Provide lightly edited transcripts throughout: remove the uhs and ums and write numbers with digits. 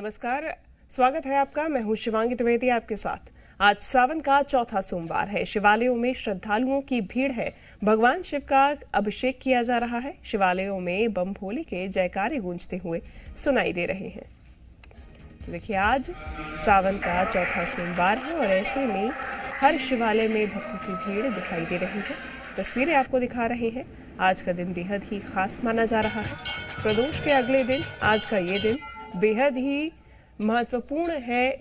नमस्कार, स्वागत है आपका। मैं हूं शिवांगी द्विवेदी आपके साथ। आज सावन का चौथा सोमवार है। शिवालयों में श्रद्धालुओं की भीड़ है। भगवान शिव का अभिषेक किया जा रहा है। शिवालयों में बम भोले के जयकारे गूंजते हुए सुनाई दे रहे हैं। तो देखिए, आज सावन का चौथा सोमवार है और ऐसे में हर शिवालय में भक्तों की भीड़ दिखाई दे रही है। तस्वीरें आपको दिखा रहे हैं। आज का दिन बेहद ही खास माना जा रहा है। प्रदोष के अगले दिन आज का ये दिन बेहद ही महत्वपूर्ण है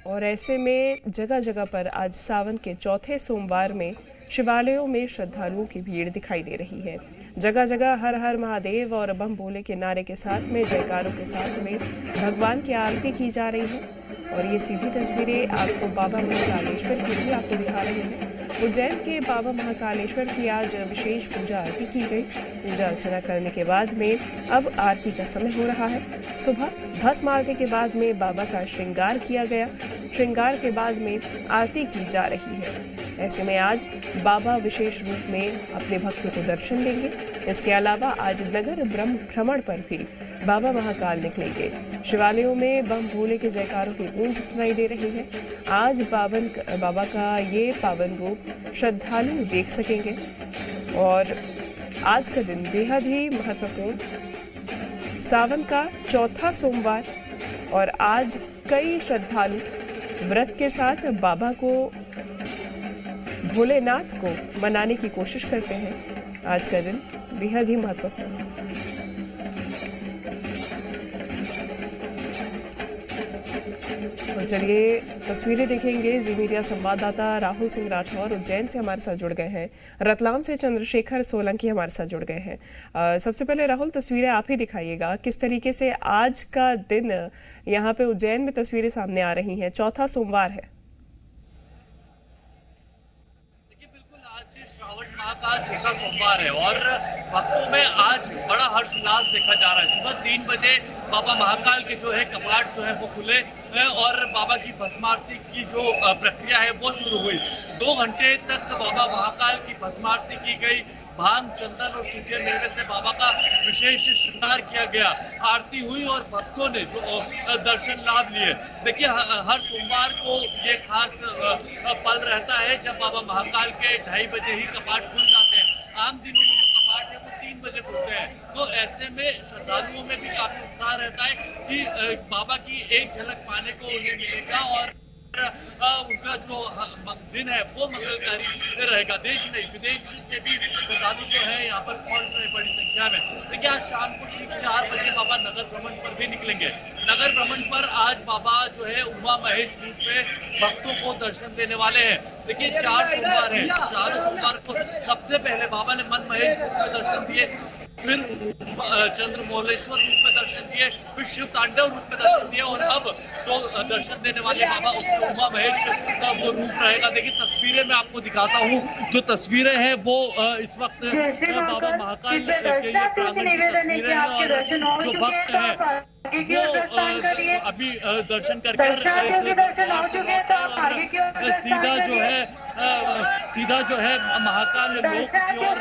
और ऐसे में जगह जगह पर आज सावन के चौथे सोमवार में शिवालयों में श्रद्धालुओं की भीड़ दिखाई दे रही है। जगह जगह हर हर महादेव और बम भोले के नारे के साथ में, जयकारों के साथ में भगवान की आरती की जा रही है। और ये सीधी तस्वीरें आपको बाबा महाकालेश्वर की भी आपको दिखा रहे हैं। उज्जैन के बाबा महाकालेश्वर की आज विशेष पूजा आरती की गई। पूजा अर्चना करने के बाद में अब आरती का समय हो रहा है। सुबह भस्म आरती के बाद में बाबा का श्रृंगार किया गया। श्रृंगार के बाद में आरती की जा रही है। ऐसे में आज बाबा विशेष रूप में अपने भक्तों को दर्शन देंगे। इसके अलावा आज नगर ब्रह्म भ्रमण पर भी बाबा महाकाल निकलेंगे। शिवालयों में बम भोले के जयकारों की गूंज सुनाई दे रही है। आज बाबा का ये पावन रूप श्रद्धालु देख सकेंगे और आज का दिन बेहद ही महत्वपूर्ण, सावन का चौथा सोमवार, और आज कई श्रद्धालु व्रत के साथ बाबा को, भोलेनाथ को मनाने की कोशिश करते हैं। आज का दिन बेहद ही महत्वपूर्ण। तो चलिए तस्वीरें देखेंगे। जी मीडिया संवाददाता राहुल सिंह राठौर उज्जैन से हमारे साथ जुड़ गए हैं। रतलाम से चंद्रशेखर सोलंकी हमारे साथ जुड़ गए हैं। सबसे पहले राहुल, तस्वीरें आप ही दिखाइएगा। किस तरीके से आज का दिन यहाँ पे उज्जैन में तस्वीरें सामने आ रही हैं। चौथा सोमवार है। श्रावण माह का चौथा सोमवार है और भक्तों में आज बड़ा हर्षोल्लास देखा जा रहा है। सुबह 3 बजे बाबा महाकाल के जो है कपाट जो है वो खुले और बाबा की भस्मारती की जो प्रक्रिया है वो शुरू हुई। 2 घंटे तक बाबा महाकाल की भस्मारती की गई। भांग, चंदन और सूखे मेवे से बाबा का विशेष श्रृंगार किया गया। आरती हुई और भक्तों ने जो दर्शन लाभ लिए। देखिए, हर सोमवार को ये खास पल रहता है जब बाबा महाकाल के 2:30 बजे ही कपाट खुल जाते हैं। आम दिनों में जो कपाट है वो 3 बजे खुलते हैं। तो ऐसे में श्रद्धालुओं में भी काफी उत्साह रहता है कि बाबा की एक झलक पाने को उन्हें मिलेगा और उनका जो दिन है वो मंगलकारी रहेगा। देश नहीं विदेश से भी श्रद्धालु जो है यहाँ पर पहुंच रहे बड़ी संख्या में। देखिए, आज शाम को ठीक 4 बजे बाबा नगर भ्रमण पर भी निकलेंगे। नगर भ्रमण पर आज बाबा जो है उमा महेश रूप में भक्तों को दर्शन देने वाले हैं। देखिए, 4 सोमवार है। 4 सोमवार को सबसे पहले बाबा ने मन महेश रूप में दर्शन दिए, फिर चंद्रमौलेश्वर रूप में दर्शन दिए, फिर शिव तांडव रूप में दर्शन दिए और अब जो दर्शन देने वाले बाबा उसमें उमा महेश का वो रूप रहेगा। देखिए, तस्वीरें मैं आपको दिखाता हूँ। जो तस्वीरें हैं वो इस वक्त बाबा महाकाल के प्रांगण की तस्वीरें हैं और जो भक्त हैं वो अभी दर्शन करके सीधा जो है महाकाल लोक की ओर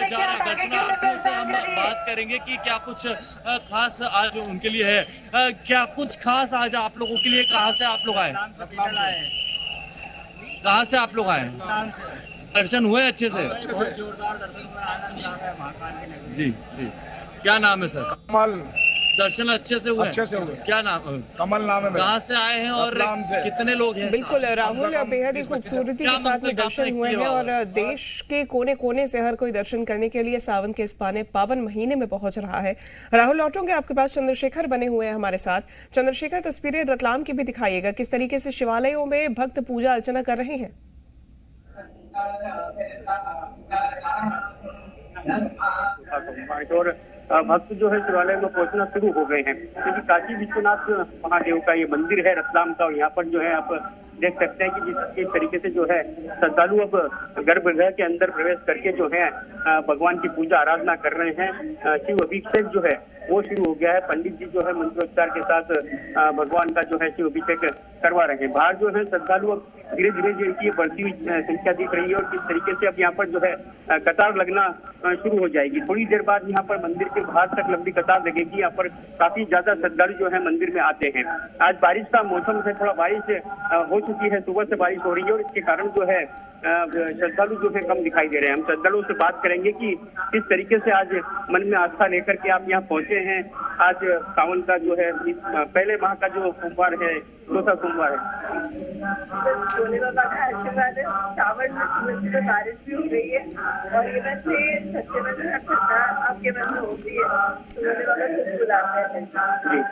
जा रहे हैं। दर्शनार्थियों से हम बात करेंगे कि क्या कुछ खास आज उनके लिए है। क्या कुछ खास आज आप लोगों के लिए? कहाँ से आप लोग आए? कहाँ से आप लोग आए? दर्शन हुए अच्छे से? जोरदार दर्शन हुआ, आनंद आ गया महाकाल के। जी जी, क्या नाम है सर? कमल। दर्शन अच्छे से हुए? अच्छे से हुए। क्या नाम? कमल नाम है। कहाँ से आए हैं और कितने लोग हैं? बिल्कुल राहुल, बेहद ही खूबसूरती के साथ में दर्शन हुए हैं और देश के कोने कोने से हर कोई दर्शन करने के लिए सावन के इस पावन महीने में पहुंच रहा है। राहुल, लौटूंगे आपके पास। चंद्रशेखर बने हुए हैं हमारे साथ। चंद्रशेखर, तस्वीरें रतलाम की भी दिखाइएगा। किस तरीके से शिवालयों में भक्त पूजा अर्चना कर रहे हैं? और भक्त जो है शिवालय में पहुंचना शुरू हो गए हैं, क्योंकि काशी विश्वनाथ महादेव का ये मंदिर है रतलाम का। यहाँ पर जो है आप देख सकते हैं कि जिस तरीके से जो है श्रद्धालु अब गर्भगृह के अंदर प्रवेश करके जो है भगवान की पूजा आराधना कर रहे हैं। शिव अभिषेक जो है वो शुरू हो गया है। पंडित जी जो है मंत्रोच्चार के साथ भगवान का जो है शिव अभिषेक करवा रहे हैं। बाहर जो है श्रद्धालु अब धीरे धीरे जो इनकी बढ़ती हुई संख्या दिख रही है और किस तरीके से अब यहाँ पर जो है कतार लगना शुरू हो जाएगी। थोड़ी देर बाद यहाँ पर मंदिर के बाहर तक लंबी कतार लगेगी। यहाँ पर काफी ज्यादा श्रद्धालु जो है मंदिर में आते हैं। आज बारिश का मौसम है, थोड़ा बारिश हो चुकी है, सुबह से बारिश हो रही है और इसके कारण जो है श्रद्धालु जो है कम दिखाई दे रहे हैं। हम श्रद्धालुओं से बात करेंगे कि किस तरीके से आज मन में आस्था लेकर के आप यहाँ पहुंचे हैं। आज सावन का जो है पहले माह का जो सोमवार है, चौथा सोमवार है। भोले बाबा का आशीर्वाद है। सावन में तो बारिश भी हो रही है और ये वैसे सच्चे में श्रद्धा आपके मन में होती है तो भोले बाबा खुद बुलाते हैं।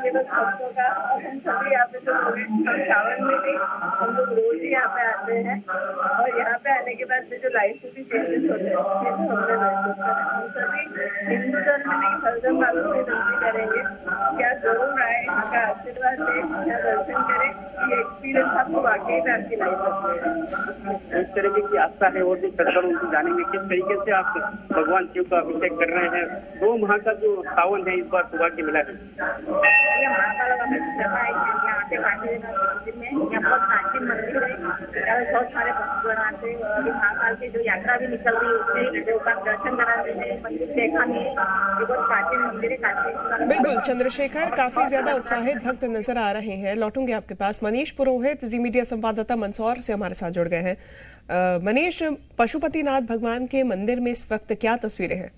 ये बस भक्तों का और हम सभी यहाँ पे जो लोग हम सावन में भी हम लोग रोज ही यहाँ पे आते हैं और यहाँ पे आने के बाद से जो लाइफ में भी चेंजेस होते हैं हमने महसूस करा। हम सभी हिंदू धर्म में नहीं हर धर्म वालों से विनती करेंगे क्या जरूर आए, इनका आशीर्वाद लें, यहाँ दर्शन करें। ये एक्सपीरियंस आपको वाकई में आपकी लाइफ में इस तरीके की आस्था है और जो श्रद्धालु उनसे जानेंगे किस तरीके से आप भगवान शिव का अभिषेक कर रहे हैं। 2 माह का जो सावन है इस बार सौभाग्य मिला है। ये महाकाल का सभा है यहाँ पे मंदिर में, यहाँ बहुत प्राचीन मंदिर है, यहाँ बहुत सारे भक्तगण आते हैं और महाकाल की जो यात्रा भी निकल रही है उससे लोग दर्शन कराते हैं। मंदिर देखा नहीं, ये बहुत प्राचीन मंदिर है काफी। बिल्कुल चंद्रशेखर, काफी ज्यादा उत्साहित भक्त नजर आ रहे हैं। लौटूंगे आपके पास। मनीष पुरोहित जी मीडिया संवाददाता मंदसौर से हमारे साथ जुड़ गए हैं। मनीष, पशुपतिनाथ भगवान के मंदिर में इस वक्त क्या तस्वीरें हैं?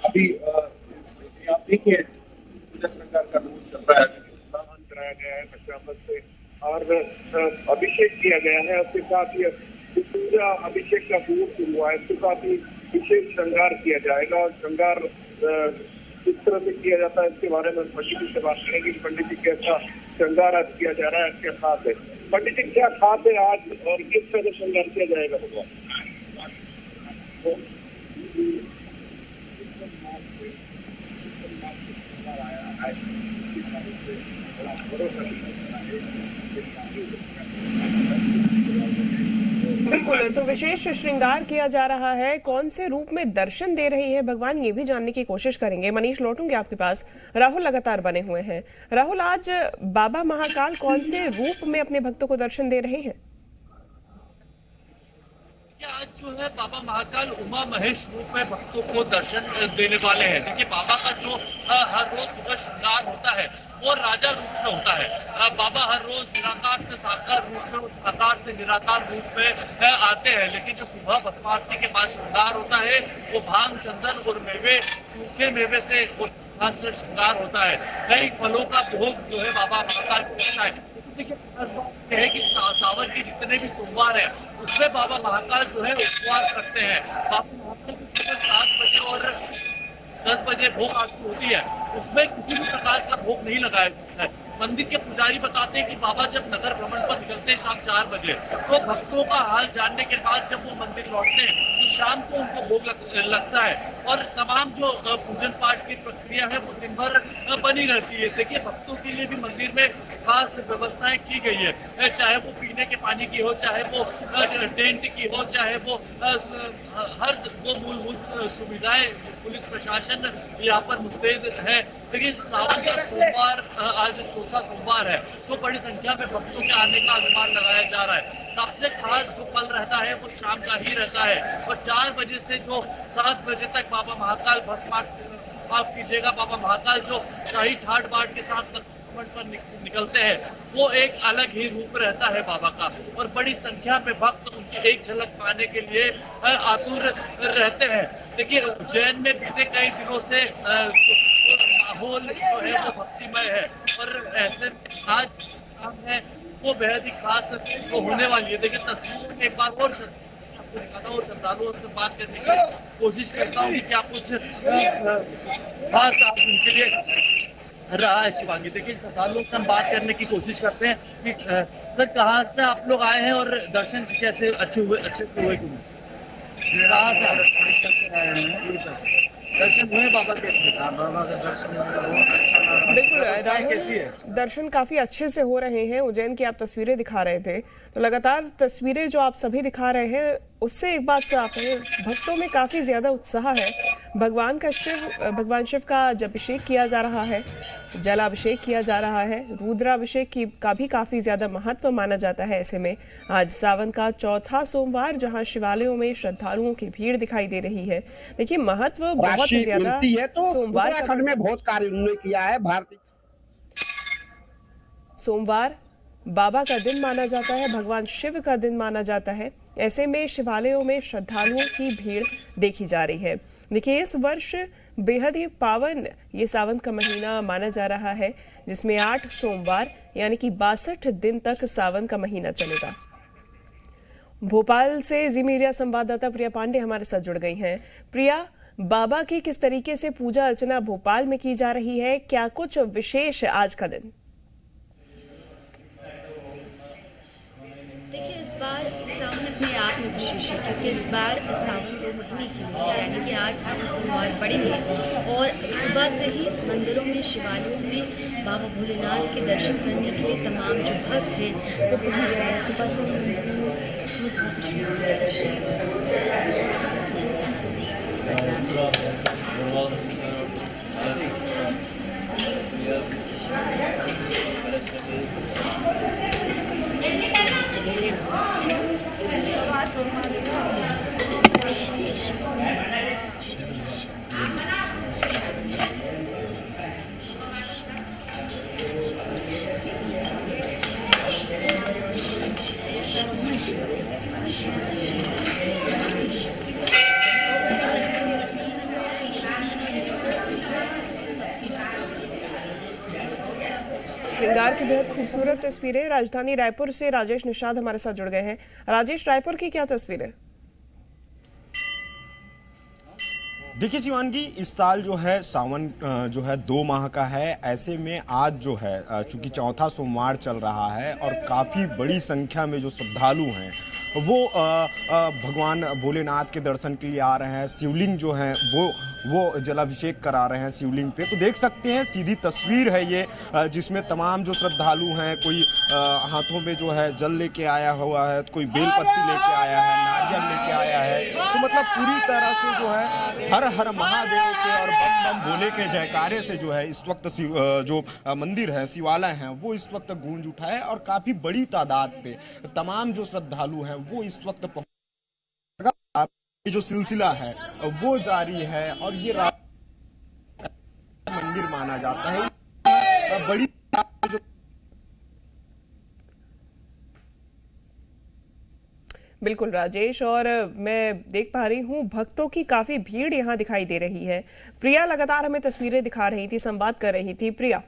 अभी आप देखिए सरकार का रूल चल रहा है, स्नान कराया गया है पंचामृत से और अभिषेक किया गया है। उसके साथ ही पूजा अभिषेक का पूर्व शुरू हुआ है। इसके साथ ही विशेष श्रृंगार किया जाएगा और श्रृंगार किस तरह से किया जाता है इसके बारे में पंडित जी से बात करेंगे। पंडित जी कैसा श्रृंगार आज किया जा रहा है, क्या खास है? पंडित जी क्या खास है आज और किस तरह से श्रृंगार किया जाएगा भगवान? बिल्कुल, तो विशेष श्रृंगार किया जा रहा है। कौन से रूप में दर्शन दे रही है भगवान, ये भी जानने की कोशिश करेंगे। मनीष, लौटूंगे आपके पास। राहुल लगातार बने हुए हैं। राहुल, आज बाबा महाकाल कौन से रूप में अपने भक्तों को दर्शन दे रहे हैं? आज जो है बाबा महाकाल उमा महेश रूप में भक्तों को दर्शन देने वाले हैं। देखिए बाबा का जो हर रोज सुबह श्रृंगार होता है वो राजा रूप में होता है। बाबा हर रोज निराकार से साकार रूप में, साकार से निराकार रूप में आते हैं। लेकिन जो सुबह भस्म आरती के बाद श्रृंगार होता है वो भांग, चंदन और मेवे, सूखे मेवे से श्रृंगार होता है। कई फलों का भोग जो है बाबा महाकाल को होता है। है कि सावन के जितने भी सोमवार है उसमें बाबा महाकाल जो है उपवास करते हैं। बाबा महाकाल की सुबह 7 बजे और 10 बजे भोग आरती होती है, उसमें किसी भी प्रकार का भोग नहीं लगाया जाता है। मंदिर के पुजारी बताते हैं कि बाबा जब नगर भ्रमण पर निकलते हैं शाम 4 बजे, तो भक्तों का हाल जानने के बाद जब वो मंदिर लौटते हैं तो शाम को उनको भोग लगता है और तमाम जो पूजन पाठ की प्रक्रिया है वो दिन भर बनी रहती है। देखिए भक्तों के लिए भी मंदिर में खास व्यवस्थाएं की गई है, चाहे वो पीने के पानी की हो, चाहे वो टेंट की हो, चाहे वो हर वो मूलभूत सुविधाएं पुलिस प्रशासन यहाँ पर मुस्तैद है। लेकिन सावन का सोमवार आज चौथा सोमवार है तो बड़ी संख्या में भक्तों के आने का अनुमान लगाया जा रहा है। सबसे खास जो पल रहता है वो शाम का ही रहता है और 4 बजे से जो 7 बजे तक बाबा महाकाल भस्म माफ कीजिएगा बाबा महाकाल जो शाही ठाट बाट के साथ पर निकलते हैं वो एक अलग ही रूप रहता है बाबा का और बड़ी संख्या में भक्त उनकी एक झलक पाने के लिए आतुर रहते हैं। देखिए उज्जैन में बीते कई दिनों से माहौल जो है वो भक्तिमय है और ऐसे आज शाम है वो बेहद ही खास होने वाली है। देखिए तस्वीर में एक बार और आपको दिखाता हूँ और श्रद्धालुओं से बात करने की कोशिश करता हूँ कि क्या कुछ खास आप उनके लिए रहा है। शिवांगी, देखिए श्रद्धालुओं से हम बात करने की कोशिश करते हैं कि सर कहाँ से आप लोग आए हैं और दर्शन कैसे अच्छे हुए क्यों? कहाँ से आए हैं? दर्शन हुए बाबा के? बाबा के दर्शन बहुत अच्छा लगा। बिल्कुल कैसी है? राहुल, दर्शन काफी अच्छे से हो रहे हैं। उज्जैन की आप तस्वीरें दिखा रहे थे, तो लगातार तस्वीरें जो आप सभी दिखा रहे हैं उससे एक बात साफ है, भक्तों में काफी ज्यादा उत्साह है। भगवान शिव का अभिषेक किया जा रहा है, जलाभिषेक किया जा रहा है, रुद्राभिषेक का भी काफी ज्यादा महत्व माना जाता है। ऐसे में आज सावन का चौथा सोमवार, जहां शिवालयों में श्रद्धालुओं की भीड़ दिखाई दे रही है। देखिए, महत्व बहुत ज्यादा है, तो सोमवार उत्तराखंड में बहुत कार्य उन्होंने किया है। भारतीय सोमवार बाबा का दिन माना जाता है, भगवान शिव का दिन माना जाता है। ऐसे में शिवालयों में श्रद्धालुओं की भीड़ देखी जा रही है। देखिए, इस वर्ष बेहद ही पावन ये सावन का महीना माना जा रहा है, जिसमें 8 सोमवार यानी कि 62 दिन तक सावन का महीना चलेगा। भोपाल से जी मीडिया संवाददाता प्रिया पांडे हमारे साथ जुड़ गई हैं। प्रिया, बाबा की किस तरीके से पूजा अर्चना भोपाल में की जा रही है, क्या कुछ विशेष आज का दिन? देखिए, इस बार सावन अपने आप में विशेष है, क्योंकि इस बार सावन 2 महीने के लिए यानी कि आज सावन सोमवार पड़ेंगे और सुबह से ही मंदिरों में, शिवालयों में बाबा भोलेनाथ के दर्शन करने के लिए तमाम जो भक्त हैं वो पहुँच रहे हैं। सुबह से श्रृंगार की बेहद खूबसूरत तस्वीरें। राजधानी रायपुर से राजेश निषाद हमारे साथ जुड़ गए हैं। राजेश, रायपुर की क्या तस्वीरें? देखिए शिवांगी, इस साल जो है सावन जो है 2 माह का है। ऐसे में आज जो है चूंकि चौथा सोमवार चल रहा है और काफ़ी बड़ी संख्या में जो श्रद्धालु हैं वो भगवान भोलेनाथ के दर्शन के लिए आ रहे हैं। शिवलिंग जो है वो जलाभिषेक करा रहे हैं शिवलिंग पे। तो देख सकते हैं, सीधी तस्वीर है ये, जिसमें तमाम जो श्रद्धालु हैं, कोई हाथों में जो है जल लेके आया हुआ है, कोई बेलपत्ती लेके आया है, नारियल लेके आया है। तो मतलब पूरी तरह से जो है हर हर महादेव के और बम बम भोले के जयकारे से जो है इस वक्त जो मंदिर है, शिवालय हैं, वो इस वक्त गूंज उठा है और काफ़ी बड़ी तादाद पे तमाम जो श्रद्धालु हैं वो इस वक्त जो सिलसिला है वो जारी है। और ये मंदिर माना जाता है बड़ी जो बिल्कुल राजेश, और मैं देख पा रही हूँ भक्तों की काफी भीड़ यहाँ दिखाई दे रही है। प्रिया लगातार हमें तस्वीरें दिखा रही थी, संवाद कर रही थी। प्रिया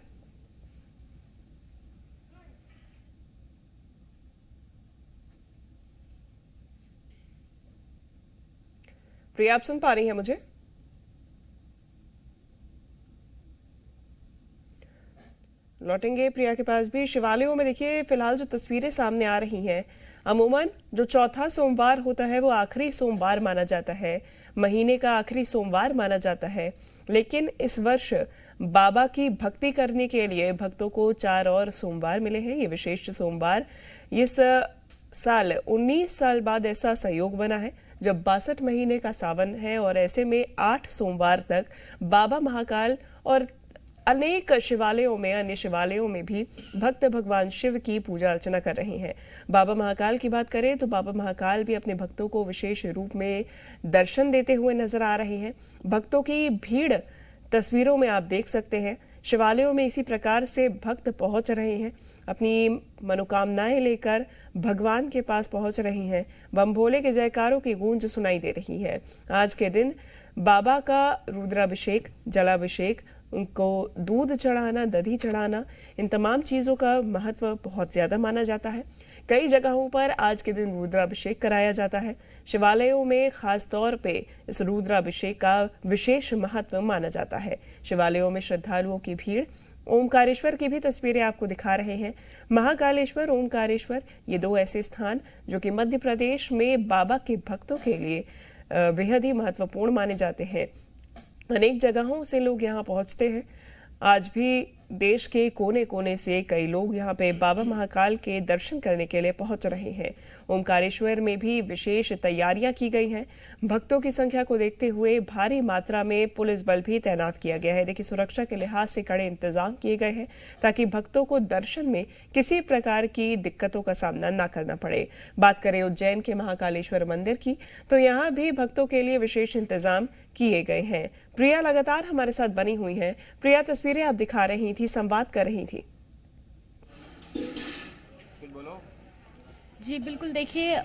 आप सुन पा रही हैं मुझे? लौटेंगे प्रिया के पास भी। शिवालयों में देखिए, फिलहाल जो तस्वीरें सामने आ रही हैं, अमूमन जो चौथा सोमवार होता है वो आखिरी सोमवार माना जाता है, महीने का आखिरी सोमवार माना जाता है। लेकिन इस वर्ष बाबा की भक्ति करने के लिए भक्तों को 4 और सोमवार मिले हैं। ये विशेष सोमवार इस साल 19 साल बाद ऐसा संयोग बना है जब 62 महीने का सावन है और ऐसे में 8 सोमवार तक बाबा महाकाल और अनेक शिवालयों में, अन्य शिवालयों में भी भक्त भगवान शिव की पूजा अर्चना कर रहे हैं। बाबा महाकाल की बात करें तो बाबा महाकाल भी अपने भक्तों को विशेष रूप में दर्शन देते हुए नजर आ रहे हैं। भक्तों की भीड़ तस्वीरों में आप देख सकते हैं। शिवालयों में इसी प्रकार से भक्त पहुंच रहे हैं, अपनी मनोकामनाएं लेकर भगवान के पास पहुंच रहे हैं। बम भोले के जयकारों की गूंज सुनाई दे रही है। आज के दिन बाबा का रुद्राभिषेक, जलाभिषेक, उनको दूध चढ़ाना, दधी चढ़ाना, इन तमाम चीज़ों का महत्व बहुत ज़्यादा माना जाता है। कई जगहों पर आज के दिन रुद्राभिषेक कराया जाता है। शिवालयों में खास तौर पे इस रुद्राभिषेक का विशेष महत्व माना जाता है। शिवालयों में श्रद्धालुओं की भीड़। ओमकारेश्वर की भी तस्वीरें आपको दिखा रहे हैं। महाकालेश्वर, ओमकारेश्वर, ये 2 ऐसे स्थान जो कि मध्य प्रदेश में बाबा के भक्तों के लिए बेहद ही महत्वपूर्ण माने जाते हैं। अनेक जगहों से लोग यहाँ पहुंचते हैं। आज भी देश के कोने कोने से कई लोग यहाँ पे बाबा महाकाल के दर्शन करने के लिए पहुंच रहे हैं। ओमकारेश्वर में भी विशेष तैयारियां की गई हैं। भक्तों की संख्या को देखते हुए भारी मात्रा में पुलिस बल भी तैनात किया गया है। देखिए, सुरक्षा के लिहाज से कड़े इंतजाम किए गए हैं ताकि भक्तों को दर्शन में किसी प्रकार की दिक्कतों का सामना न करना पड़े। बात करें उज्जैन के महाकालेश्वर मंदिर की, तो यहाँ भी भक्तों के लिए विशेष इंतजाम किए गए हैं। प्रिया लगातार हमारे साथ बनी हुई हैं। प्रिया, तस्वीरें आप दिखा रही थी, संवाद कर रही थी। जी बिल्कुल, देखिए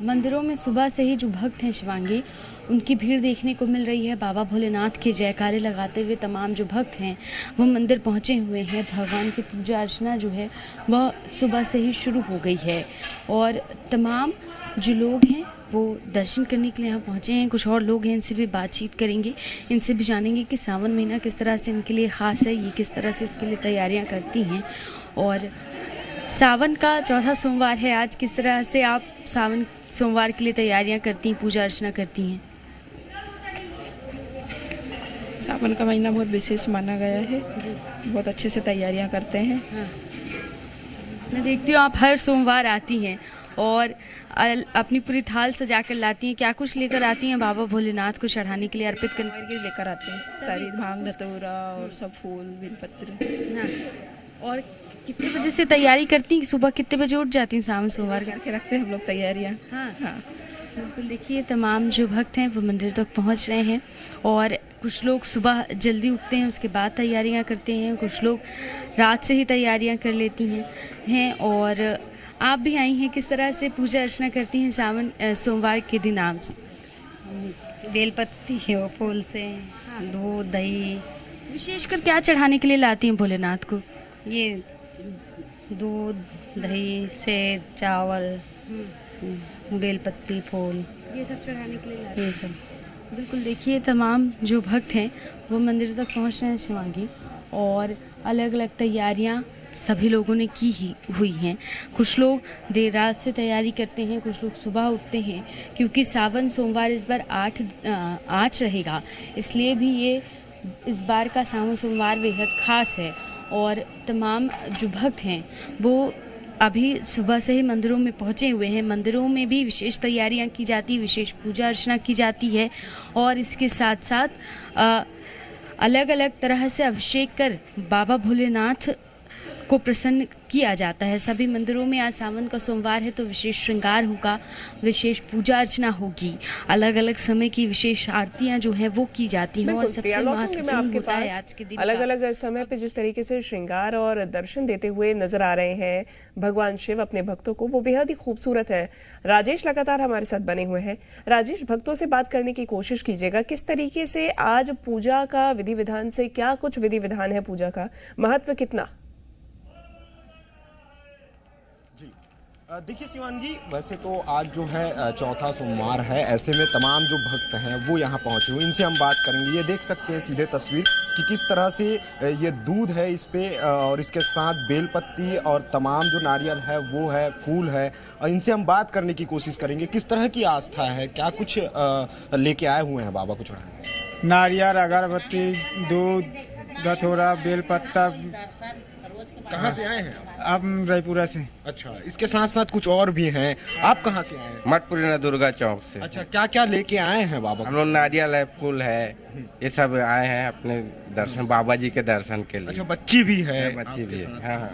मंदिरों में सुबह से ही जो भक्त हैं शिवांगी, उनकी भीड़ देखने को मिल रही है। बाबा भोलेनाथ के जयकारे लगाते हुए तमाम जो भक्त हैं वो मंदिर पहुंचे हुए हैं। भगवान की पूजा अर्चना जो है वह सुबह से ही शुरू हो गई है और तमाम जो लोग हैं वो दर्शन करने के लिए यहाँ पहुँचे हैं। कुछ और लोग हैं, इनसे भी बातचीत करेंगे, इनसे भी जानेंगे कि सावन महीना किस तरह से इनके लिए ख़ास है, ये किस तरह से इसके लिए तैयारियाँ करती हैं। और सावन का चौथा सोमवार है आज, किस तरह से आप सावन सोमवार के लिए तैयारियां करती हैं, पूजा अर्चना करती हैं? सावन का महीना बहुत विशेष माना गया है, बहुत अच्छे से तैयारियां करते हैं। हाँ। मैं देखती हूँ आप हर सोमवार आती हैं और अपनी पूरी थाल सजा कर लाती हैं। क्या कुछ लेकर आती हैं बाबा भोलेनाथ को चढ़ाने के लिए, अर्पित करने के लिए लेकर आते हैं? सारी भांग धतूरा और सब फूल बेलपत्र। हाँ। और कितने बजे से तैयारी करती हैं? सुबह कितने बजे उठ जाती हैं सावन सोमवार करके रखते हैं हम लोग तैयारियाँ। हाँ हाँ बिल्कुल। देखिए, तमाम जो भक्त हैं वो मंदिर तक पहुंच रहे हैं और कुछ लोग सुबह जल्दी उठते हैं, उसके बाद तैयारियां करते हैं। कुछ लोग रात से ही तैयारियां कर लेती हैं। और आप भी आई हैं, किस तरह से पूजा अर्चना करती हैं सावन सोमवार के दिन? आप बेलपत्ती है, फूल से, दूध दही। विशेषकर क्या चढ़ाने के लिए लाती हैं भोलेनाथ को? ये दूध दही से चावल, बेलपत्ती, फूल, ये सब चढ़ाने के लिए लाती हैं। ये सब बिल्कुल। देखिए, तमाम जो भक्त हैं वो मंदिर तक पहुंच रहे हैं शिवांगी, और अलग अलग तैयारियां सभी लोगों ने की ही हुई हैं। कुछ लोग देर रात से तैयारी करते हैं, कुछ लोग सुबह उठते हैं, क्योंकि सावन सोमवार इस बार 8 रहेगा, इसलिए भी ये इस बार का सावन सोमवार बेहद ख़ास है। और तमाम जो भक्त हैं वो अभी सुबह से ही मंदिरों में पहुंचे हुए हैं। मंदिरों में भी विशेष तैयारियां की जाती है, विशेष पूजा अर्चना की जाती है और इसके साथ साथ अलग अलग तरह से अभिषेक कर बाबा भोलेनाथ को प्रसन्न किया जाता है। सभी मंदिरों में आज सावन का सोमवार है तो विशेष श्रृंगार होगा, विशेष पूजा अर्चना होगी, अलग अलग समय की विशेष आरतियां जो हैं वो की जाती हैं। और सबसे महत्वपूर्ण होता है आज के दिन अलग अलग समय पे जिस तरीके से श्रृंगार और दर्शन देते हुए नजर आ रहे हैं भगवान शिव अपने भक्तों को, वो बेहद ही खूबसूरत है। राजेश लगातार हमारे साथ बने हुए हैं। राजेश, भक्तों से बात करने की कोशिश कीजिएगा, किस तरीके से आज पूजा का विधि विधान से, क्या कुछ विधि विधान है पूजा का, महत्व कितना? देखिए शिवांगी, वैसे तो आज जो है चौथा सोमवार है, ऐसे में तमाम जो भक्त हैं वो यहाँ पहुँचे हुए, इनसे हम बात करेंगे। ये देख सकते हैं सीधे तस्वीर कि किस तरह से ये दूध है इस पे, और इसके साथ बेलपत्ती और तमाम जो नारियल है वो है, फूल है, और इनसे हम बात करने की कोशिश करेंगे किस तरह की आस्था है, क्या कुछ लेके आए हुए हैं बाबा को चढ़ाने? नारियल, अगरबत्ती, दूध, धतूरा, बेलपत्ता। कहाँ से आए हैं आप? रायपुरा से। अच्छा, इसके साथ साथ कुछ और भी हैं। आप कहाँ से आए हैं? मठपुरी न दुर्गा चौक से। अच्छा, क्या क्या लेके आए हैं बाबा? हम लोग नारियल है, फूल है, ये सब आए हैं अपने दर्शन, बाबा जी के दर्शन के लिए। अच्छा, बच्ची भी है? बच्ची भी है। हाँ हाँ।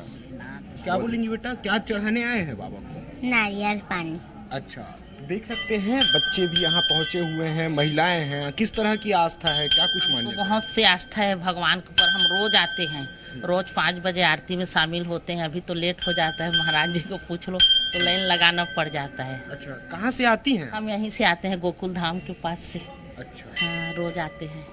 क्या बोलेंगे बेटा, क्या चढ़ाने आए हैं बाबा को? नारियल पानी। अच्छा, तो देख सकते हैं बच्चे भी यहाँ पहुँचे हुए हैं, महिलाएं हैं। किस तरह की आस्था है, क्या कुछ मानिए? बहुत सी आस्था है भगवान के ऊपर। हम रोज आते हैं, रोज 5 बजे आरती में शामिल होते हैं। अभी तो लेट हो जाता है, महाराज जी को पूछ लो तो लाइन लगाना पड़ जाता है। अच्छा, कहाँ से आती हैं? हम यहीं से आते हैं, गोकुल धाम के पास से। अच्छा। हाँ, रोज आते हैं।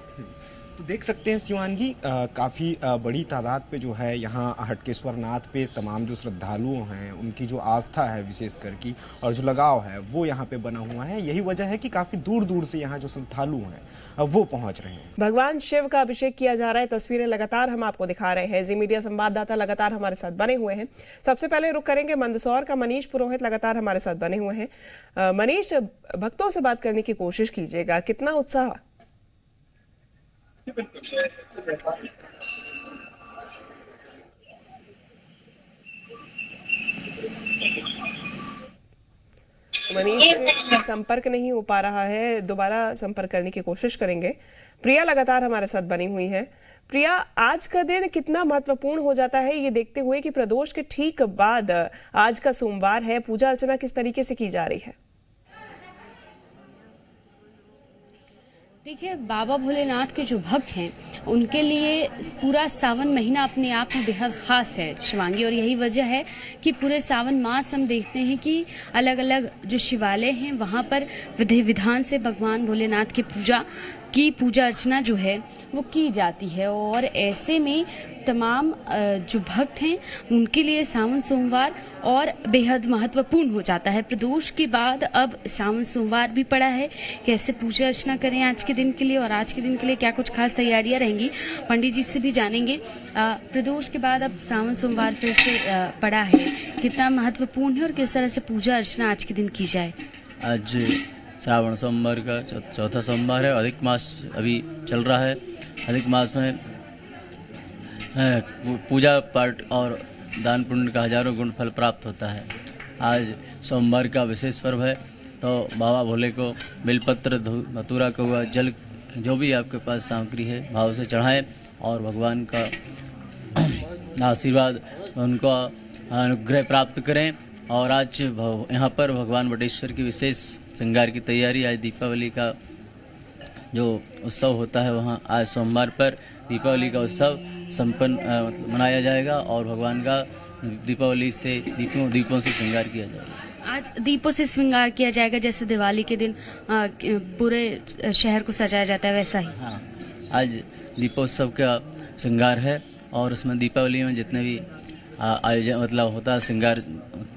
तो देख सकते हैं शिवांगी, काफ़ी बड़ी तादाद पे जो है यहाँ हटकेश्वर नाथ पे तमाम जो श्रद्धालुओं हैं उनकी जो आस्था है विशेष कर की, और जो लगाव है वो यहाँ पे बना हुआ है। यही वजह है कि काफ़ी दूर दूर से यहाँ जो श्रद्धालु हैं वो पहुँच रहे हैं। भगवान शिव का अभिषेक किया जा रहा है, तस्वीरें लगातार हम आपको दिखा रहे हैं। जी मीडिया संवाददाता लगातार हमारे साथ बने हुए हैं। सबसे पहले रुक करेंगे मंदसौर का, मनीष पुरोहित लगातार हमारे साथ बने हुए हैं। मनीष, भक्तों से बात करने की कोशिश कीजिएगा, कितना उत्साह? मनीष से संपर्क नहीं हो पा रहा है, दोबारा संपर्क करने की कोशिश करेंगे। प्रिया लगातार हमारे साथ बनी हुई है। प्रिया, आज का दिन कितना महत्वपूर्ण हो जाता है ये देखते हुए कि प्रदोष के ठीक बाद आज का सोमवार है, पूजा अर्चना किस तरीके से की जा रही है? देखिए, बाबा भोलेनाथ के जो भक्त हैं उनके लिए पूरा सावन महीना अपने आप में बेहद खास है शिवांगी, और यही वजह है कि पूरे सावन मास हम देखते हैं कि अलग अलग जो शिवालय हैं वहाँ पर विधि विधान से भगवान भोलेनाथ की पूजा अर्चना जो है वो की जाती है। और ऐसे में तमाम जो भक्त हैं उनके लिए सावन सोमवार और बेहद महत्वपूर्ण हो जाता है। प्रदोष के बाद अब सावन सोमवार भी पड़ा है, कैसे पूजा अर्चना करें आज के दिन के लिए और आज के दिन के लिए क्या कुछ खास तैयारियां रहेंगी, पंडित जी से भी जानेंगे। प्रदोष के बाद अब सावन सोमवार फिर से पड़ा है, कितना महत्वपूर्ण है और किस तरह से पूजा अर्चना आज के दिन की जाए? आज श्रावण सोमवार का चौथा सोमवार है। अधिक मास अभी चल रहा है। अधिक मास में पूजा पाठ और दान पुण्य का हजारों गुण फल प्राप्त होता है। आज सोमवार का विशेष पर्व है, तो बाबा भोले को बेलपत्र धतूरा का हुआ जल जो भी आपके पास सामग्री है भाव से चढ़ाएं और भगवान का आशीर्वाद उनको अनुग्रह प्राप्त करें। और आज यहाँ पर भगवान वटेश्वर की विशेष श्रृंगार की तैयारी, आज दीपावली का जो उत्सव होता है वहाँ आज सोमवार पर दीपावली का उत्सव संपन्न मनाया जाएगा और भगवान का दीपावली से दीपों से श्रृंगार किया जाएगा। आज दीपों से श्रृंगार किया जाएगा, जैसे दिवाली के दिन पूरे शहर को सजाया जाता है वैसा ही। हाँ, आज दीपोत्सव का श्रृंगार है और उसमें दीपावली में जितने भी आयोजन मतलब होता है श्रृंगार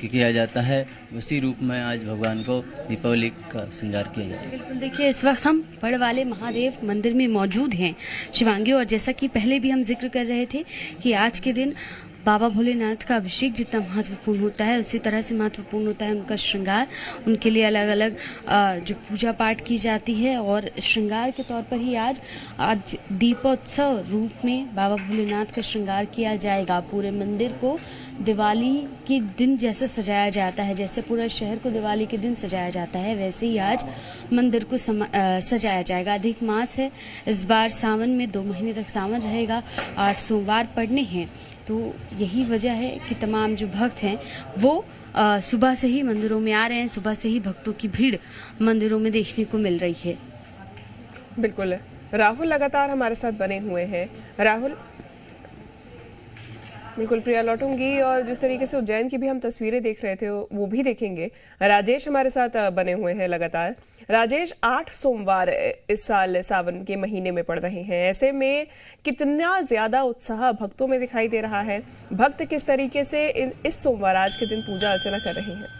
किया जाता है, उसी रूप में आज भगवान को दीपावली का श्रृंगार किया जाता है। तो देखिए, इस वक्त हम बड़ वाले महादेव मंदिर में मौजूद हैं शिवांगी, और जैसा कि पहले भी हम जिक्र कर रहे थे कि आज के दिन बाबा भोलेनाथ का अभिषेक जितना महत्वपूर्ण होता है उसी तरह से महत्वपूर्ण होता है उनका श्रृंगार। उनके लिए अलग अलग जो पूजा पाठ की जाती है और श्रृंगार के तौर पर ही आज दीपोत्सव रूप में बाबा भोलेनाथ का श्रृंगार किया जाएगा। पूरे मंदिर को दिवाली के दिन जैसे सजाया जाता है, जैसे पूरा शहर को दिवाली के दिन सजाया जाता है, वैसे ही आज मंदिर को सजाया जाएगा। अधिक मास है, इस बार सावन में 2 महीने तक सावन रहेगा, 8 सोमवार पड़ने हैं, तो यही वजह है कि तमाम जो भक्त हैं वो सुबह से ही मंदिरों में आ रहे हैं। सुबह से ही भक्तों की भीड़ मंदिरों में देखने को मिल रही है। बिल्कुल, राहुल लगातार हमारे साथ बने हुए हैं। राहुल, बिल्कुल प्रिया लौटूंगी और जिस तरीके से उज्जैन की भी हम तस्वीरें देख रहे थे वो भी देखेंगे। राजेश हमारे साथ बने हुए हैं लगातार। राजेश, 8 सोमवार इस साल सावन के महीने में पड़ रहे हैं, ऐसे में कितना ज्यादा उत्साह भक्तों में दिखाई दे रहा है? भक्त किस तरीके से इस सोमवार आज के दिन पूजा अर्चना कर रहे हैं?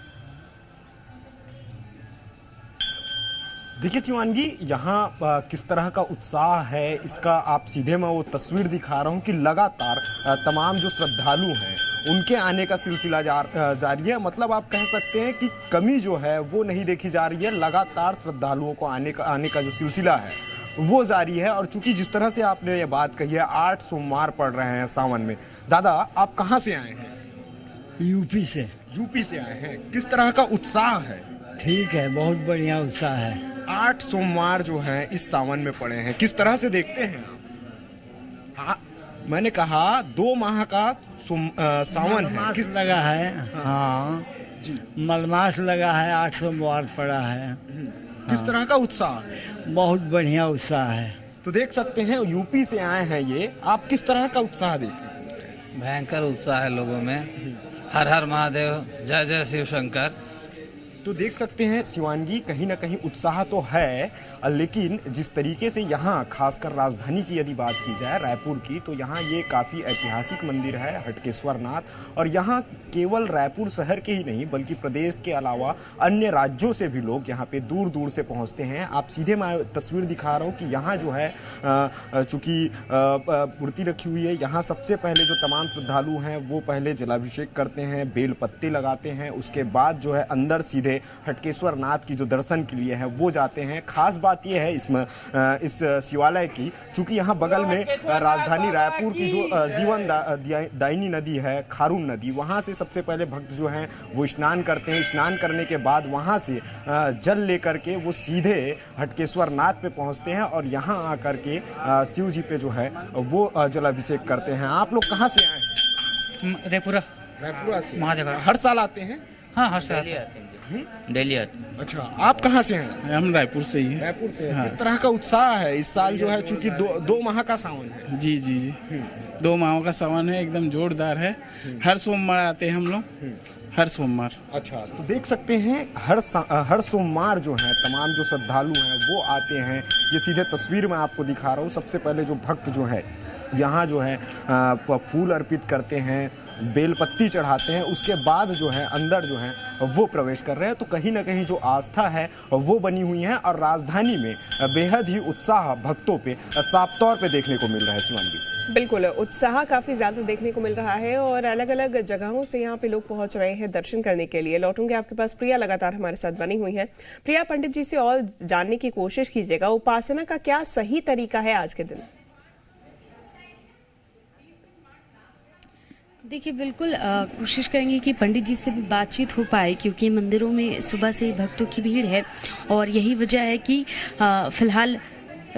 देखिए शिवांगी, यहाँ किस तरह का उत्साह है इसका आप सीधे मैं वो तस्वीर दिखा रहा हूँ कि लगातार तमाम जो श्रद्धालु हैं उनके आने का सिलसिला जारी है। मतलब आप कह सकते हैं कि कमी जो है वो नहीं देखी जा रही है, लगातार श्रद्धालुओं को आने का जो सिलसिला है वो जारी है। और चूंकि जिस तरह से आपने ये बात कही है 8 सोमवार पड़ रहे हैं सावन में। दादा, आप कहाँ से आए हैं? यूपी से। यूपी से आए हैं, किस तरह का उत्साह है? ठीक है, बहुत बढ़िया उत्साह है। 8 सोमवार जो हैं इस सावन में पड़े हैं, किस तरह से देखते हैं? हाँ, मैंने कहा 2 माह का सावन है, किस लगा है? हाँ, मलमास लगा है, 8 सोमवार पड़ा है। किस तरह का उत्साह? बहुत बढ़िया उत्साह है। तो देख सकते हैं यूपी से आए हैं ये, आप किस तरह का उत्साह देखते हैं? भयंकर उत्साह है लोगों में। हर हर महादेव, जय जय शिव शंकर। तो देख सकते हैं शिवांगी, कहीं ना कहीं उत्साह तो है, लेकिन जिस तरीके से यहाँ खासकर राजधानी की यदि बात की जाए रायपुर की, तो यहाँ ये काफ़ी ऐतिहासिक मंदिर है हटकेश्वर नाथ। और यहाँ केवल रायपुर शहर के ही नहीं बल्कि प्रदेश के अलावा अन्य राज्यों से भी लोग यहाँ पे दूर दूर से पहुँचते हैं। आप सीधे मैं तस्वीर दिखा रहा हूँ कि यहाँ जो है चूँकि मूर्ति रखी हुई है, यहाँ सबसे पहले जो तमाम श्रद्धालु हैं वो पहले जलाभिषेक करते हैं, बेल पत्ते लगाते हैं, उसके बाद जो है अंदर सीधे हटकेश्वर नाथ की जो दर्शन के लिए है वो जाते हैं। खास बात ये है इसमें इस शिवालय की, चूँकि यहाँ बगल में राजधानी रायपुर की जो जीवन दायिनी नदी है खारून नदी, वहाँ से सबसे पहले भक्त जो हैं वो स्नान करते हैं। स्नान करने के बाद वहाँ से जल लेकर के वो सीधे हटकेश्वर नाथ पे पहुँचते हैं और यहाँ आकर के शिव जी पे जो है वो जलाभिषेक करते हैं। आप लोग कहाँ से आए हैं? रेपुरा से। महादेव हर साल आते हैं? हाँ हर साल आते हैं, डेली आते हैं। अच्छा, आप कहाँ से हैं? हम रायपुर से ही हैं। रायपुर से। हाँ। किस तरह का उत्साह है इस साल जो है, चूंकि दो माह का सावन है? जी जी जी 2 माहों का सावन है, एकदम जोरदार है। हर सोमवार आते हैं हम लोग, हर सोमवार। अच्छा, तो देख सकते हैं हर सोमवार जो है तमाम जो श्रद्धालु हैं वो आते हैं। ये सीधे तस्वीर में आपको दिखा रहा हूँ। सबसे पहले जो भक्त जो है यहाँ जो है फूल अर्पित करते हैं, बेलपत्ती चढ़ाते हैं, उसके बाद जो है अंदर जो है वो प्रवेश कर रहे हैं। तो कहीं ना कहीं जो आस्था है वो बनी हुई है और राजधानी में बेहद ही उत्साह भक्तों पे साफ तौर पे देखने को मिल रहा है। शिवांगी, बिल्कुल उत्साह काफी ज्यादा देखने को मिल रहा है और अलग अलग जगहों से यहाँ पे लोग पहुंच रहे हैं दर्शन करने के लिए। लौटूंगे आपके पास, प्रिया लगातार हमारे साथ बनी हुई है। प्रिया, पंडित जी से और जानने की कोशिश कीजिएगा, उपासना का क्या सही तरीका है आज के दिन? देखिए बिल्कुल कोशिश करेंगे कि पंडित जी से भी बातचीत हो पाए, क्योंकि मंदिरों में सुबह से भक्तों की भीड़ है और यही वजह है कि फिलहाल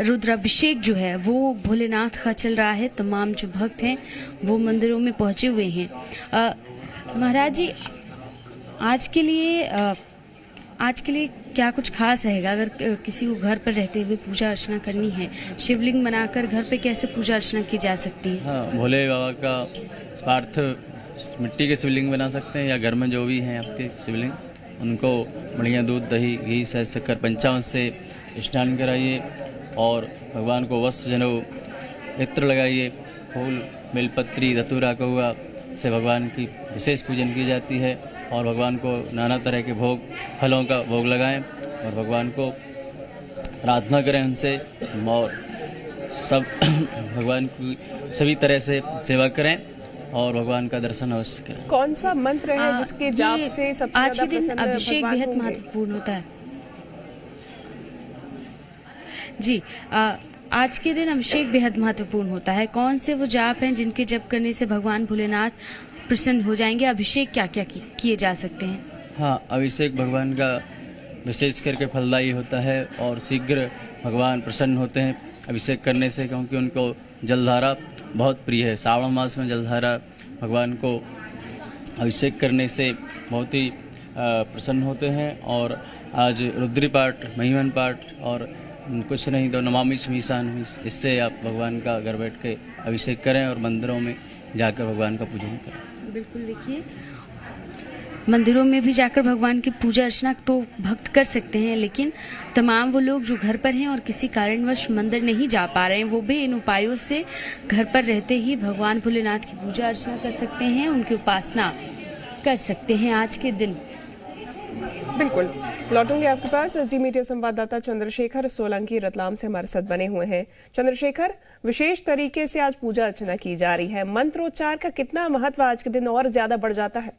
रुद्राभिषेक जो है वो भोलेनाथ का चल रहा है। तमाम जो भक्त हैं वो मंदिरों में पहुंचे हुए हैं। महाराज जी, आज के लिए क्या कुछ खास रहेगा? अगर किसी को घर पर रहते हुए पूजा अर्चना करनी है, शिवलिंग बनाकर घर पे कैसे पूजा अर्चना की जा सकती है? हाँ, भोले बाबा का स्वार्थ मिट्टी के शिवलिंग बना सकते हैं या घर में जो भी हैं आपके शिवलिंग, उनको बढ़िया दूध दही घी सहज शक्कर पंचामृत से स्नान कराइए और भगवान को वस्त्र जनेऊ इत्र लगाइए। फूल बेलपत्री धतूरा कौआ से भगवान की विशेष पूजन की जाती है और भगवान को नाना तरह के भोग फलों का भोग लगाएं और भगवान को प्रार्थना करें उनसे और सब भगवान की सभी तरह से सेवा करें और भगवान का दर्शन अवश्य करें। कौन सा मंत्र है जिसके जाप से सबसे आज के दिन अभिषेक बेहद महत्वपूर्ण होता है? जी आज के दिन अभिषेक बेहद महत्वपूर्ण होता है। कौन से वो जाप हैं जिनके जप करने से भगवान भोलेनाथ प्रसन्न हो जाएंगे? अभिषेक क्या क्या किए जा सकते हैं? हाँ, अभिषेक भगवान का विशेष करके फलदायी होता है और शीघ्र भगवान प्रसन्न होते हैं अभिषेक करने से, क्योंकि उनको जलधारा बहुत प्रिय है। श्रावण मास में जलधारा भगवान को अभिषेक करने से बहुत ही प्रसन्न होते हैं। और आज रुद्री पाठ, महिमन पाठ और कुछ नहीं तो नमामि शमीशान, इससे आप भगवान का घर बैठ के अभिषेक करें और मंदिरों में जाकर भगवान का पूजन करें। बिल्कुल, देखिए मंदिरों में भी जाकर भगवान की पूजा अर्चना तो भक्त कर सकते हैं, लेकिन तमाम वो लोग जो घर पर हैं और किसी कारणवश मंदिर नहीं जा पा रहे हैं, वो भी इन उपायों से घर पर रहते ही भगवान भोलेनाथ की पूजा अर्चना कर सकते हैं, उनकी उपासना कर सकते हैं आज के दिन। बिल्कुल, लौटूंगे आपके पास। जी मीडिया संवाददाता चंद्रशेखर सोलंकी रतलाम से हमारे साथ बने हुए हैं। चंद्रशेखर, विशेष तरीके से आज पूजा अर्चना की जा रही है, मंत्रोच्चार का कितना महत्व आज के दिन और ज्यादा बढ़ जाता है?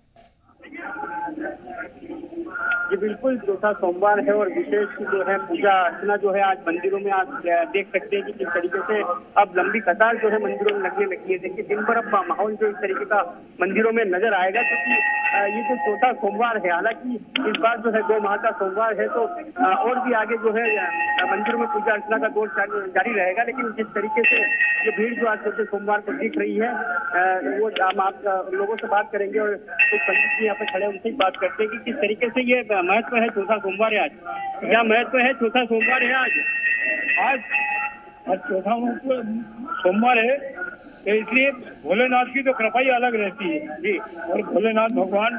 ये बिल्कुल चौथा सोमवार है और विशेष जो है पूजा अर्चना जो है आज मंदिरों में आप देख सकते हैं कि किस तरीके से अब लंबी कतार जो है मंदिरों में लगने लगी है। देखिए दिन भर अब माहौल जो इस तरीके का मंदिरों में नजर आएगा, क्योंकि ये जो चौथा सोमवार है, हालांकि इस बार जो है 2 माह का सोमवार है, तो और भी आगे जो है मंदिरों में पूजा अर्चना का दौर जारी रहेगा। लेकिन जिस तरीके से ये भीड़ जो आज चौथे सोमवार को दिख रही है, वो हम आप लोगों से बात करेंगे और कुछ पंडित जी यहाँ पे खड़े उनसे बात करते हैं कि किस तरीके से ये महत्व है चौथा सोमवार है आज। क्या महत्व है चौथा सोमवार है आज चौथा सोमवार है, तो इसलिए भोलेनाथ की तो कृपा ही अलग रहती है जी। और भोलेनाथ भगवान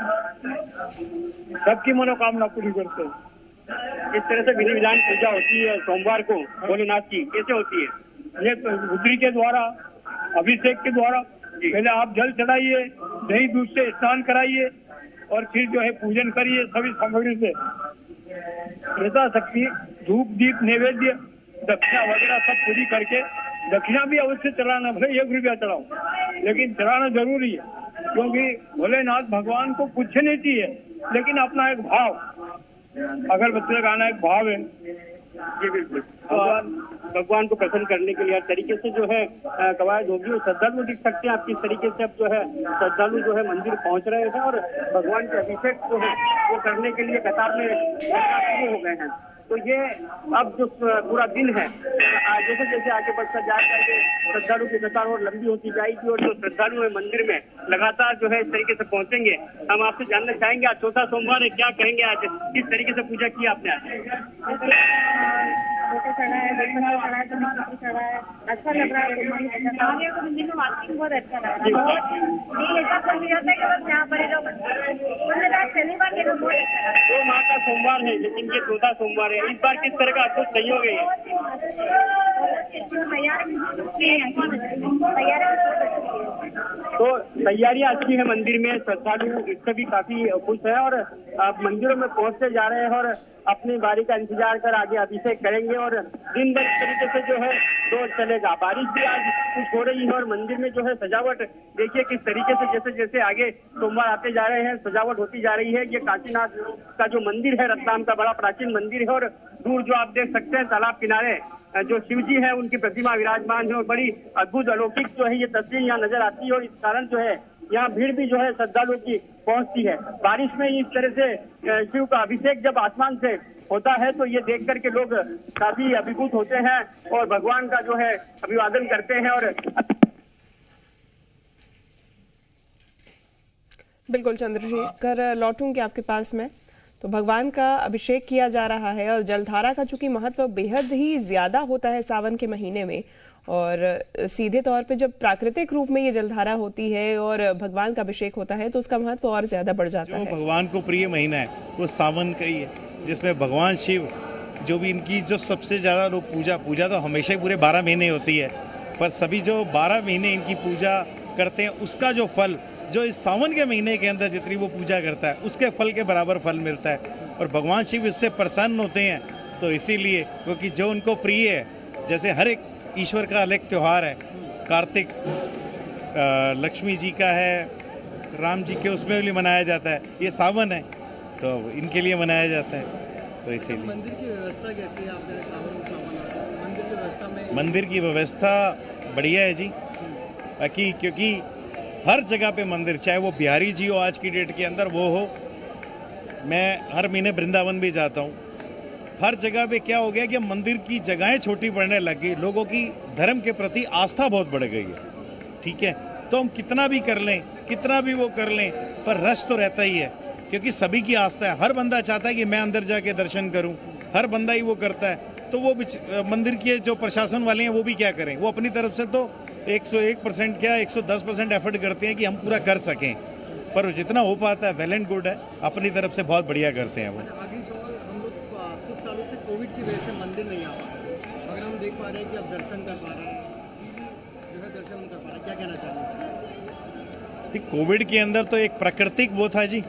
सबकी मनोकामना पूरी करते हैं। इस तरह से विधि विधान पूजा होती है सोमवार को भोलेनाथ की, कैसे होती है? ये रुद्री के द्वारा, अभिषेक के द्वारा पहले आप जल चढ़ाइए, दही दूध से स्नान कराइए और फिर जो है पूजन करिए सभी सामग्री से। यथाशक्ति धूप दीप नैवेद्य दक्षिणा वगैरह सब पूरी करके, दक्षिणा भी अवश्य चढ़ाना, भले 1 रुपया चढ़ाओ, लेकिन चढ़ाना जरूरी है, क्योंकि भोलेनाथ भगवान को कुछ नहीं चाहिए, लेकिन अपना एक भाव अगरबत्ती लगाना एक भाव है। जी बिल्कुल, भगवान को प्रसन्न करने के लिए हर तरीके से जो है कवायद होगी। और श्रद्धालु देख सकते हैं आप किस तरीके से अब जो है श्रद्धालु जो है मंदिर पहुंच रहे हैं और भगवान के अभिषेक जो है वो करने के लिए कतार में शुरू हो गए हैं। तो ये अब जो पूरा दिन है जैसे जैसे आगे बढ़ता जाएगा श्रद्धालु की कतार और लंबी होती जाएगी और जो श्रद्धालु है मंदिर में लगातार जो है इस तरीके से पहुंचेंगे। हम आपसे जानना चाहेंगे आज चौथा सोमवार है, क्या कहेंगे आज किस तरीके से पूजा की आपने आज? फोटो चढ़ा है, चढ़ा है, तो चढ़ा है, अच्छा लग रहा है। मंदिर में वाकई बहुत अच्छा लग रहा है। ऐसा कोई जाता है कि बस यहाँ पर शनिवार के 2 माह का सोमवार है लेकिन ये चौथा सोमवार है। इस बार किस तरह का आपको सहयोग है? तो तैयारियां अच्छी है मंदिर में, श्रद्धालु इससे भी काफी खुश है और मंदिरों में पहुंचते जा रहे हैं और अपनी बारी का इंतजार कर आगे अभिषेक करेंगे और दिन भर तरीके से जो है दौर चलेगा। बारिश भी आज कुछ हो रही है और मंदिर में जो है सजावट देखिए किस तरीके से जैसे जैसे आगे सोमवार आते जा रहे हैं सजावट होती जा रही है। ये काशीनाथ का जो मंदिर है रतलाम का बड़ा प्राचीन मंदिर है और दूर जो आप देख सकते हैं तालाब किनारे जो शिव जी है उनकी प्रतिमा विराजमान है और बड़ी अद्भुत अलौकिक जो है ये तस्वीर यहाँ नजर आती है और इस कारण जो है यहाँ भीड़ भी जो है श्रद्धालुओं की पहुंचती है। बारिश में इस तरह से शिव का अभिषेक जब आसमान से होता है तो ये देख करके लोग काफी अभिभूत होते हैं और भगवान का जो है अभिवादन करते हैं। और बिल्कुल चंद्रशेखर, लौटूंगी आपके पास में। तो भगवान का अभिषेक किया जा रहा है और जलधारा का चूंकि महत्व बेहद ही ज्यादा होता है सावन के महीने में और सीधे तौर पे जब प्राकृतिक रूप में ये जलधारा होती है और भगवान का अभिषेक होता है तो उसका महत्व और ज्यादा बढ़ जाता है। भगवान को प्रिय महीना है वो सावन का ही है जिसमें भगवान शिव जो भी इनकी जो सबसे ज्यादा लोग पूजा तो हमेशा ही पूरे 12 महीने होती है पर सभी जो 12 महीने इनकी पूजा करते हैं उसका जो फल जो इस सावन के महीने के अंदर जितनी वो पूजा करता है उसके फल के बराबर फल मिलता है और भगवान शिव इससे प्रसन्न होते हैं। तो इसीलिए क्योंकि जो उनको प्रिय है जैसे हर एक ईश्वर का अलग त्यौहार है, कार्तिक लक्ष्मी जी का है, राम जी के उसमें भी मनाया जाता है, ये सावन है तो इनके लिए मनाया जाता है। तो इसीलिए मंदिर की व्यवस्था कैसी है आपने सावन मंदिर की व्यवस्था में? मंदिर की व्यवस्था बढ़िया है जी, बाकी क्योंकि हर जगह पे मंदिर चाहे वो बिहारी जी हो आज की डेट के अंदर वो हो, मैं हर महीने वृंदावन भी जाता हूँ, हर जगह पे क्या हो गया कि मंदिर की जगहें छोटी पड़ने लग गई, लोगों की धर्म के प्रति आस्था बहुत बढ़ गई है। ठीक है, तो हम कितना भी कर लें कितना भी वो कर लें पर रश तो रहता ही है क्योंकि सभी की आस्था है। हर बंदा चाहता है कि मैं अंदर जाके दर्शन करूं, हर बंदा ही वो करता है। तो वो मंदिर के जो प्रशासन वाले हैं वो भी क्या करें, वो अपनी तरफ से तो 101% क्या 110% एफर्ट करते हैं कि हम पूरा कर सकें, पर जितना हो पाता है वेल एंड गुड है, अपनी तरफ से बहुत बढ़िया करते हैं वो। अगली सवाल, हम लोग कुछ सालों से कोविड की वजह से मंदिर नहीं आ पा रहे, अगर हम देख पा रहे हैं कि अब दर्शन कर पा रहे हैं, जो है दर्शन कर पा रहे हैं, क्या कहना चाहेंगे? कोविड के अंदर तो एक प्राकृतिक वो था जी,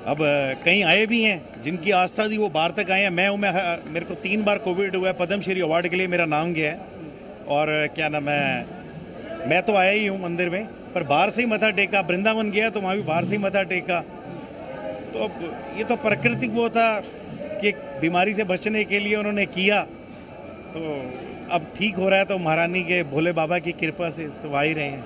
अब कहीं आए भी हैं जिनकी आस्था थी वो बाहर तक आए हैं। मेरे को 3 बार कोविड हुआ है, पद्मश्री अवार्ड के लिए मेरा नाम गया है और क्या नाम है, मैं तो आया ही हूँ मंदिर में पर बाहर से ही मथा टेका, वृंदावन गया तो वहाँ भी बाहर से ही मथा टेका। तो अब ये तो प्राकृतिक वो था कि बीमारी से बचने के लिए उन्होंने किया, तो अब ठीक हो रहा है तो महारानी के भोले बाबा की कृपा से तो आ ही रहे हैं।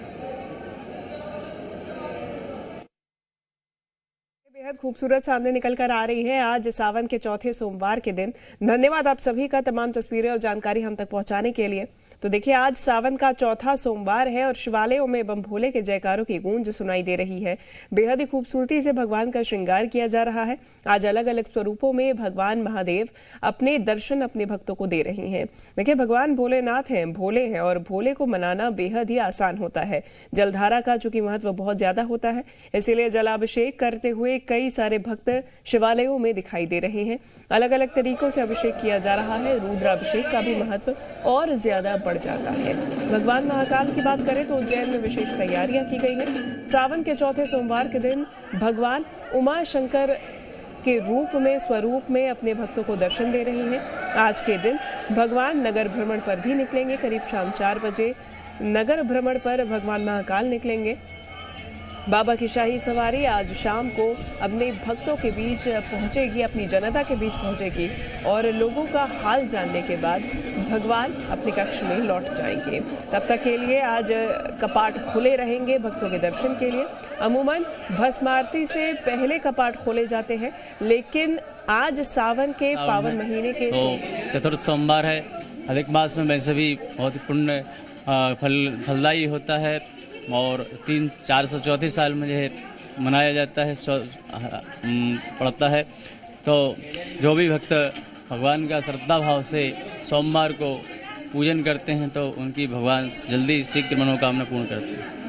बेहद खूबसूरत सामने निकल कर आ रही है आज सावन के चौथे सोमवार के दिन। धन्यवाद आप सभी का तमाम तस्वीरें और जानकारी हम तक पहुंचाने के लिए। तो देखिए आज सावन का चौथा सोमवार है और शिवालयों में बम भोले के जयकारों की गूंज सुनाई दे रही है। बेहद ही खूबसूरती से भगवान का श्रृंगार किया जा रहा है। आज अलग अलग स्वरूपों में भगवान महादेव अपने दर्शन अपने भक्तों को दे रहे हैं। देखिए भगवान भोलेनाथ हैं, भोले हैं और भोले को मनाना बेहद ही आसान होता है। जलधारा का चूंकि महत्व बहुत ज्यादा होता है इसीलिए जलाभिषेक करते हुए कई सारे भक्त शिवालयों में दिखाई दे रहे हैं। अलग अलग तरीकों से अभिषेक किया जा रहा है। रुद्राभिषेक का भी महत्व और ज्यादा बढ़ जाता है। भगवान महाकाल की बात करें तो उज्जैन में विशेष तैयारियां की गई हैं। सावन के चौथे सोमवार के दिन भगवान उमा शंकर के रूप में स्वरूप में अपने भक्तों को दर्शन दे रहे हैं। आज के दिन भगवान नगर भ्रमण पर भी निकलेंगे। करीब शाम 4 बजे नगर भ्रमण पर भगवान महाकाल निकलेंगे बाबा की शाही सवारी आज शाम को अपने भक्तों के बीच पहुंचेगी, अपनी जनता के बीच पहुंचेगी और लोगों का हाल जानने के बाद भगवान अपने कक्ष में लौट जाएंगे। तब तक के लिए आज कपाट खुले रहेंगे भक्तों के दर्शन के लिए। अमूमन भस्म आरती से पहले कपाट खोले जाते हैं, लेकिन आज सावन के पावन महीने के चतुर्थ सोमवार है। अधिक मास में वैसे भी बहुत पुण्य फलदायी होता है और 434 साल में जो है मनाया जाता है, पड़ता है। तो जो भी भक्त भगवान का श्रद्धा भाव से सोमवार को पूजन करते हैं तो उनकी भगवान जल्दी शीघ्र मनोकामना पूर्ण करते हैं।